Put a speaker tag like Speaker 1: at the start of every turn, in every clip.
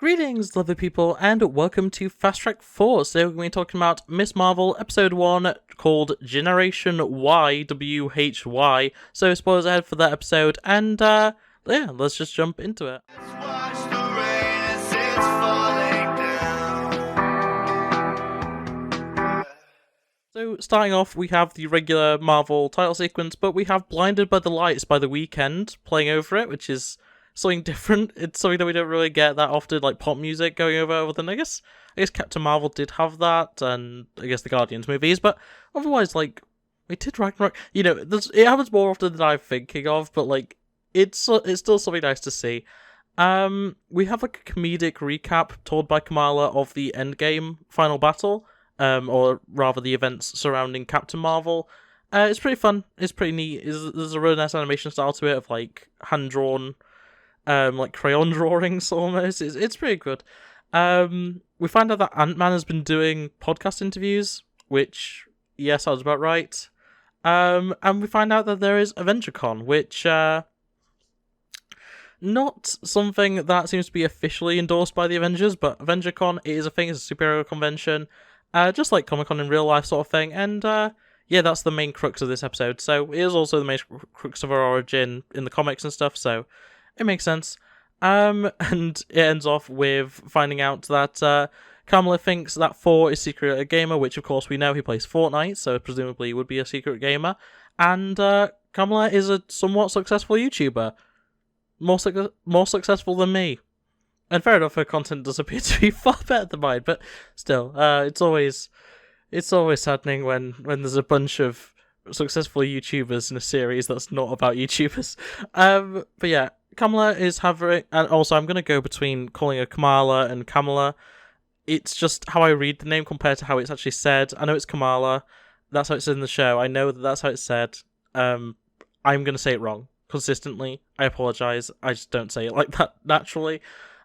Speaker 1: Greetings, lovely people, and welcome to Fast Track 4. So we're going to be talking about Miss Marvel Episode 1, called Generation YWHY. So spoilers ahead for that episode, and yeah, let's just jump into it. So starting off, we have the regular Marvel title sequence, but we have Blinded by the Lights by The Weeknd playing over it, which is something different. It's something that we don't really get that often, like pop music going over, other than I guess Captain Marvel did have that, and I guess the Guardians movies, but otherwise, like, we did Ragnarok. You know, it happens more often than I'm thinking of, but like, it's still something nice to see. We have like a comedic recap told by Kamala of the Endgame final battle, or rather the events surrounding Captain Marvel. It's pretty fun. It's pretty neat. There's a really nice animation style to it of like hand drawn, like crayon drawings almost. It's pretty good. We find out that Ant-Man has been doing podcast interviews, which, yes, I was about right. And we find out that there is AvengerCon, which, not something that seems to be officially endorsed by the Avengers, but AvengerCon is a thing, it's a superhero convention, just like Comic-Con in real life sort of thing, and, yeah, that's the main crux of this episode, so it is also the main crux of her origin in the comics and stuff, so it makes sense. And it ends off with finding out that Kamala thinks that Thor is secretly a gamer, which of course we know he plays Fortnite, so presumably he would be a secret gamer. And Kamala is a somewhat successful YouTuber, more successful than me. And fair enough, her content does appear to be far better than mine, but still, it's always saddening when there's a bunch of successful YouTubers in a series that's not about YouTubers. But yeah. Kamala is having, and also I'm going to go between calling her Kamala and Kamala. It's just how I read the name compared to how it's actually said. I know it's Kamala, that's how it's in the show, I know that that's how it's said. I'm going to say it wrong, consistently. I apologise, I just don't say it like that naturally.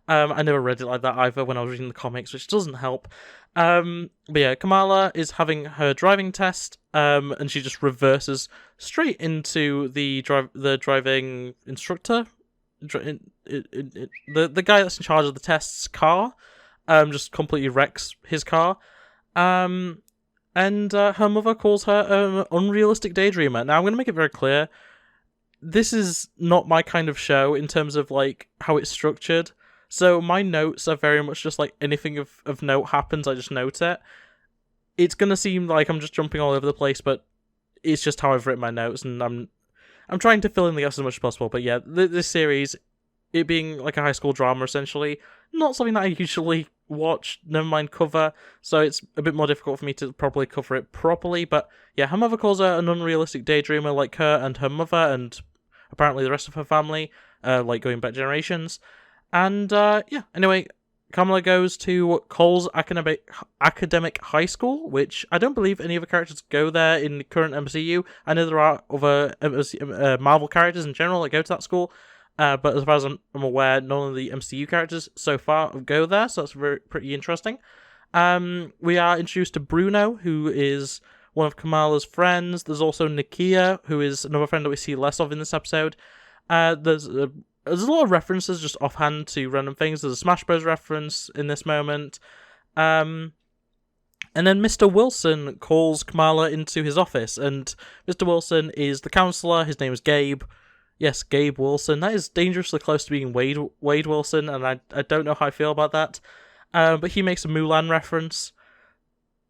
Speaker 1: I never read it like that either when I was reading the comics, which doesn't help. But yeah, Kamala is having her driving test, and she just reverses straight into the driving instructor, the guy that's in charge of the test's car, just completely wrecks his car, and her mother calls her an unrealistic daydreamer. Now I'm going to make it very clear, this is not my kind of show in terms of like how it's structured, so my notes are very much just like anything of note happens, I just note it. It's going to seem like I'm just jumping all over the place, but it's just how I've written my notes, and I'm trying to fill in the gaps as much as possible, but yeah, this series, it being like a high school drama essentially, not something that I usually watch, never mind cover, so it's a bit more difficult for me to properly cover it properly, but yeah, her mother calls her an unrealistic daydreamer, like her and her mother, and apparently the rest of her family, like going back generations, and yeah, anyway, Kamala goes to Cole's academic high school, which I don't believe any other characters go there in the current MCU. I know there are other Marvel characters in general that go to that school, but as far as I'm aware, none of the MCU characters so far go there, so that's pretty interesting. We are introduced to Bruno, who is one of Kamala's friends. There's also Nakia, who is another friend that we see less of in this episode. There's a lot of references just offhand to random things. There's a Smash Bros. Reference in this moment. And then Mr. Wilson calls Kamala into his office, and Mr. Wilson is the counselor. His name is Gabe. Yes, Gabe Wilson. That is dangerously close to being Wade Wilson, and I don't know how I feel about that. But he makes a Mulan reference,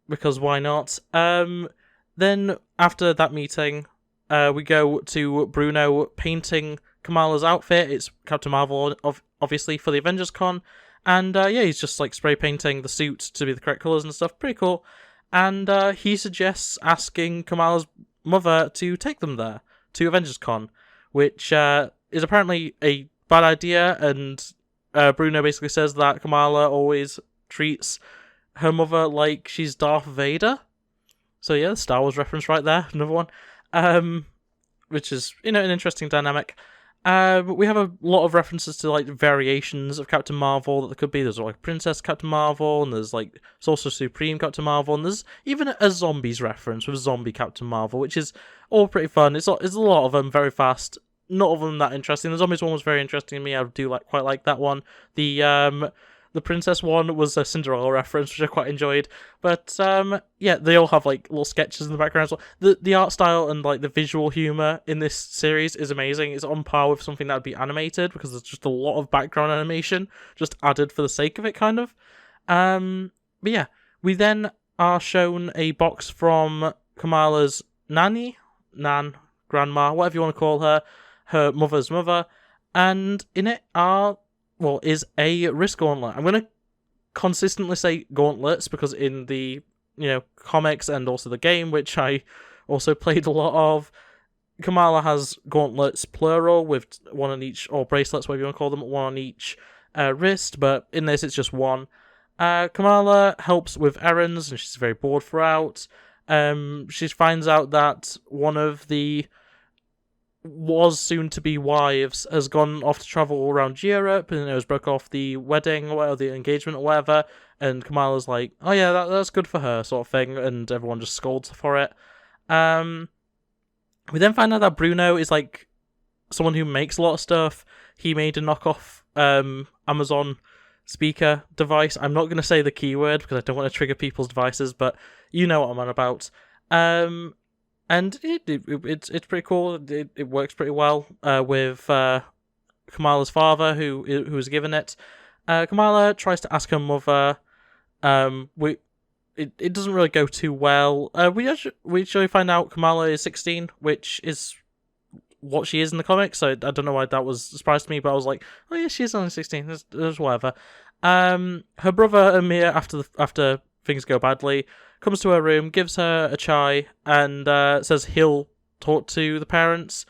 Speaker 1: because why not? Then, after that meeting, we go to Bruno painting Kamala's outfit. It's Captain Marvel, obviously, for the Avengers Con, and yeah, he's just like spray painting the suit to be the correct colours and stuff. Pretty cool. And he suggests asking Kamala's mother to take them there to Avengers Con, which is apparently a bad idea. And Bruno basically says that Kamala always treats her mother like she's Darth Vader. So yeah, the Star Wars reference right there, another one. Which is, an interesting dynamic. But we have a lot of references to like variations of Captain Marvel that there could be. There's like Princess Captain Marvel, and there's like Sorcerer Supreme Captain Marvel, and there's even a zombies reference with Zombie Captain Marvel, which is all pretty fun. It's a lot of them, very fast. Not all of them that interesting. The zombies one was very interesting to me. I do quite like that one. The the princess one was a Cinderella reference, which I quite enjoyed. But yeah, they all have like little sketches in the background as well. The art style and like the visual humor in this series is amazing. It's on par with something that would be animated because there's just a lot of background animation just added for the sake of it, kind of. But yeah, we then are shown a box from Kamala's grandma, whatever you want to call her mother's mother, and in it is a wrist gauntlet. I'm going to consistently say gauntlets because in the, comics and also the game, which I also played a lot of, Kamala has gauntlets plural with one on each, or bracelets, whatever you want to call them, one on each wrist, but in this it's just one. Kamala helps with errands and she's very bored throughout. She finds out that one of the was soon to be wives has gone off to travel around Europe and has broke off the wedding or the engagement or whatever, and Kamala's like, oh yeah, that's good for her, sort of thing, and everyone just scolds her for it. We then find out that Bruno is like someone who makes a lot of stuff. He made a knockoff Amazon speaker device. I'm not going to say the keyword because I don't want to trigger people's devices, but you know what I'm on about. And it's pretty cool. It works pretty well with Kamala's father, who was given it. Kamala tries to ask her mother. It doesn't really go too well. We actually find out Kamala is 16, which is what she is in the comics. So I don't know why that was a surprise to me, but I was like, oh yeah, she is only 16. There's whatever. Her brother Amir, after things go badly, comes to her room, gives her a chai, and says he'll talk to the parents,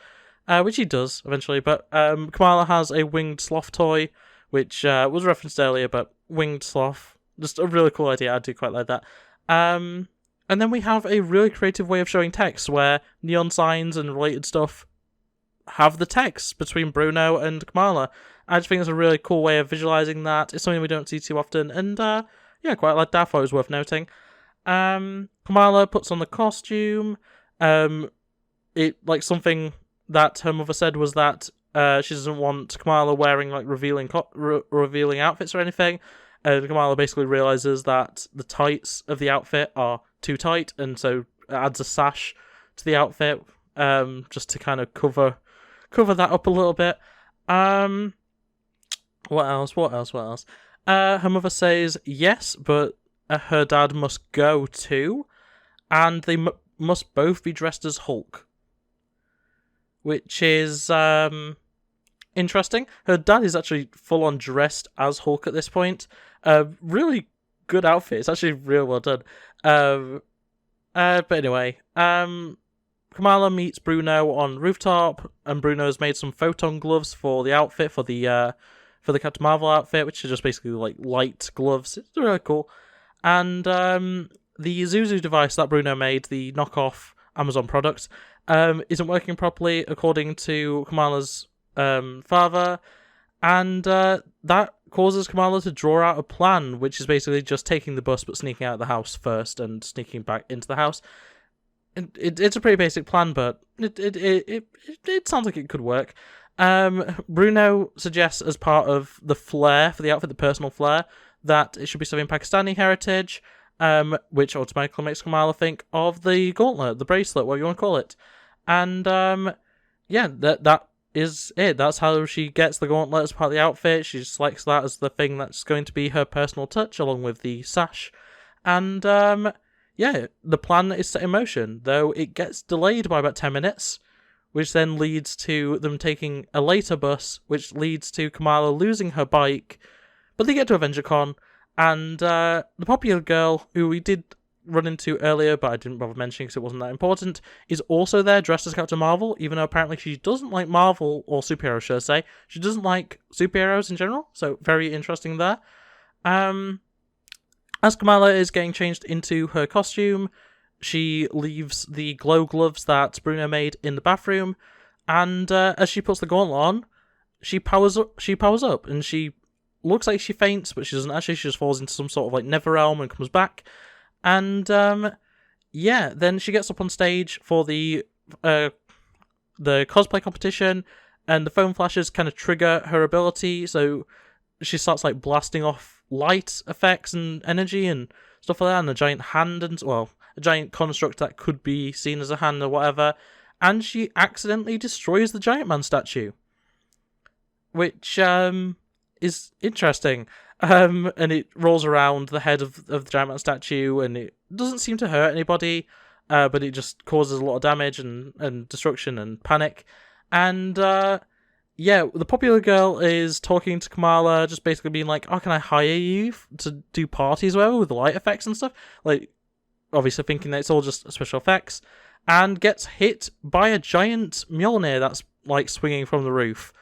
Speaker 1: which he does eventually. But Kamala has a winged sloth toy, which was referenced earlier, but winged sloth, just a really cool idea. I do quite like that. And then we have a really creative way of showing text, where neon signs and related stuff have the text between Bruno and Kamala. I just think it's a really cool way of visualizing that. It's something we don't see too often, and yeah, quite like that. I thought it was worth noting. Kamala puts on the costume. Something that her mother said was that she doesn't want Kamala wearing like revealing outfits or anything. And Kamala basically realizes that the tights of the outfit are too tight, and so adds a sash to the outfit, just to kind of cover that up a little bit. What else? Her mother says yes, but her dad must go too, and they must both be dressed as Hulk, which is interesting. Her dad is actually full on dressed as Hulk at this point. Really good outfit. It's actually real well done. But anyway, Kamala meets Bruno on rooftop, and Bruno's made some photon gloves for the outfit for the Captain Marvel outfit, which are just basically like light gloves. It's really cool. And the Zuzu device that Bruno made, the knockoff Amazon product, isn't working properly according to Kamala's father, and that causes Kamala to draw out a plan, which is basically just taking the bus but sneaking out of the house first and sneaking back into the house. It's a pretty basic plan, but it sounds like it could work. Bruno suggests, as part of the flair for the outfit, the personal flair, that it should be something Pakistani heritage, which automatically makes Kamala think of the gauntlet, the bracelet, whatever you want to call it. And yeah, that is it. That's how she gets the gauntlet as part of the outfit. She selects that as the thing that's going to be her personal touch, along with the sash. And yeah, the plan is set in motion, though it gets delayed by about 10 minutes, which then leads to them taking a later bus, which leads to Kamala losing her bike. But they get to AvengerCon, and the popular girl, who we did run into earlier, but I didn't bother mentioning because it wasn't that important, is also there dressed as Captain Marvel, even though apparently she doesn't like Marvel, or superheroes, should I say. She doesn't like superheroes in general, so very interesting there. As Kamala is getting changed into her costume, she leaves the glow gloves that Bruno made in the bathroom, and as she puts the gauntlet on, she powers up, and she looks like she faints, but she doesn't actually. She just falls into some sort of like nether realm and comes back. And yeah, then she gets up on stage for the cosplay competition, and the foam flashes kind of trigger her ability, so she starts like blasting off light effects and energy and stuff like that, and a giant hand and, well, a giant construct that could be seen as a hand or whatever, and she accidentally destroys the Giant Man statue, which is interesting. And it rolls around the head of the Giant Man statue, and it doesn't seem to hurt anybody, but it just causes a lot of damage and destruction and panic. And yeah, the popular girl is talking to Kamala, just basically being like, "Oh, can I hire you to do parties with light effects and stuff?" Like, obviously thinking that it's all just special effects, and gets hit by a giant Mjolnir that's like swinging from the roof.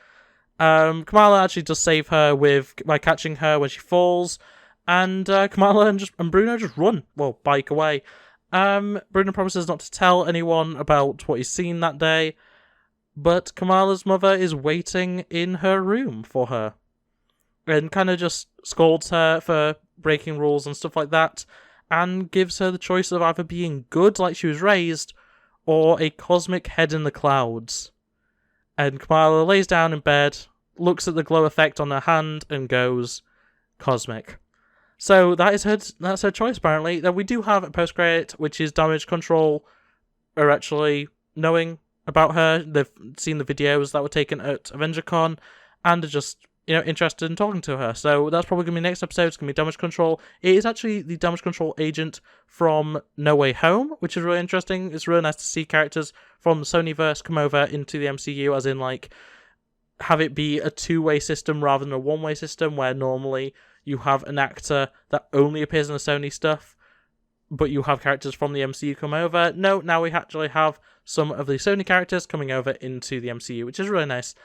Speaker 1: Kamala actually does save her by catching her when she falls, and Kamala and Bruno just run, bike away. Bruno promises not to tell anyone about what he's seen that day, but Kamala's mother is waiting in her room for her, and kind of just scolds her for breaking rules and stuff like that, and gives her the choice of either being good like she was raised, or a cosmic head in the clouds. And Kamala lays down in bed, looks at the glow effect on her hand, and goes, "Cosmic." So that's her choice, apparently. Now, we do have a post-credit, which is Damage Control are actually knowing about her. They've seen the videos that were taken at AvengerCon, and are just, interested in talking to her. So that's probably going to be next episode. It's going to be Damage Control. It is actually the Damage Control agent from No Way Home, which is really interesting. It's really nice to see characters from the Sonyverse come over into the MCU, as in, like, have it be a two-way system rather than a one-way system, where normally you have an actor that only appears in the Sony stuff, but you have characters from the MCU come over. No, now we actually have some of the Sony characters coming over into the MCU, which is really nice.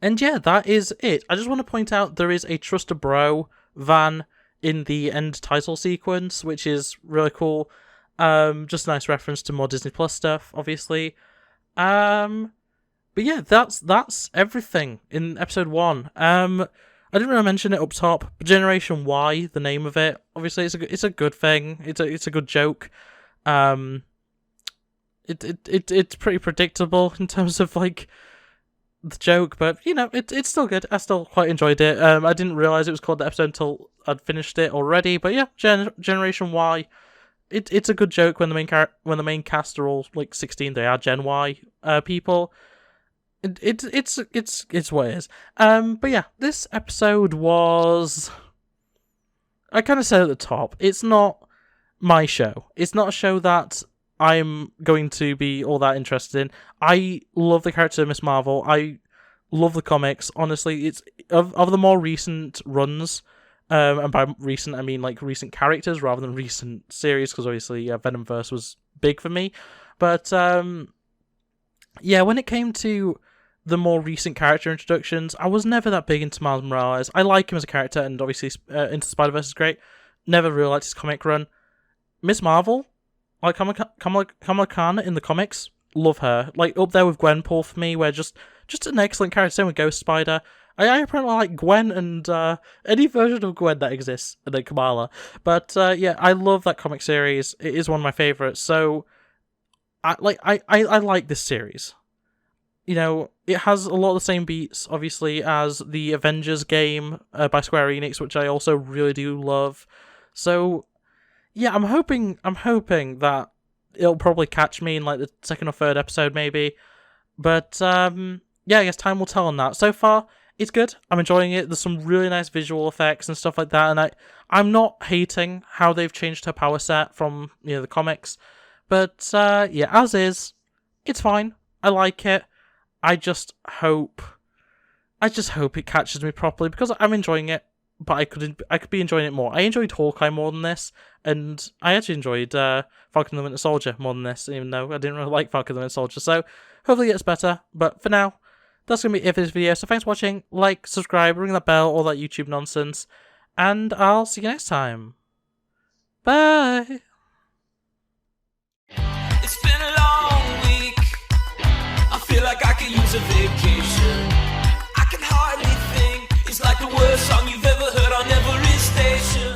Speaker 1: And yeah, that is it. I just want to point out there is a Trust a Bro van in the end title sequence, which is really cool. Just a nice reference to more Disney Plus stuff, obviously. But yeah, that's everything in episode 1. I didn't really mention it up top, but Generation Y, the name of it, obviously it's a good thing. It's a good joke. It's pretty predictable in terms of like the joke, but it's still good. I still quite enjoyed it. I didn't realize it was called the episode until I'd finished it already. But yeah, Generation Y. It's a good joke when the main cast are all like 16. They are Gen Y people. It's what it is. But yeah, this episode was, I kind of said at the top, it's not my show. It's not a show that I'm going to be all that interested in. I love the character of Miss Marvel. I love the comics. Honestly, it's of the more recent runs, and by recent I mean like recent characters rather than recent series, because obviously Venomverse was big for me. But yeah, when it came to the more recent character introductions, I was never that big into Miles Morales. I like him as a character, and obviously Into Spider-Verse is great. Never really liked his comic run. Miss Marvel, like Kamala Khan in the comics, love her. Like, up there with Gwenpool for me, where just an excellent character. Same with Ghost Spider. I apparently like Gwen and any version of Gwen that exists, and then Kamala. But yeah, I love that comic series. It is one of my favorites. So I like this series. It has a lot of the same beats, obviously, as the Avengers game by Square Enix, which I also really do love. So yeah, I'm hoping that it'll probably catch me in like the second or third episode, maybe. But yeah, I guess time will tell on that. So far, it's good. I'm enjoying it. There's some really nice visual effects and stuff like that, and I'm not hating how they've changed her power set from the comics. But yeah, as is, it's fine. I like it. I just hope it catches me properly, because I'm enjoying it, but I could be enjoying it more. I enjoyed Hawkeye more than this, and I actually enjoyed Falcon and the Winter Soldier more than this, even though I didn't really like Falcon and the Winter Soldier. So hopefully it gets better. But for now, that's going to be it for this video. So thanks for watching. Like, subscribe, ring that bell, all that YouTube nonsense. And I'll see you next time. Bye!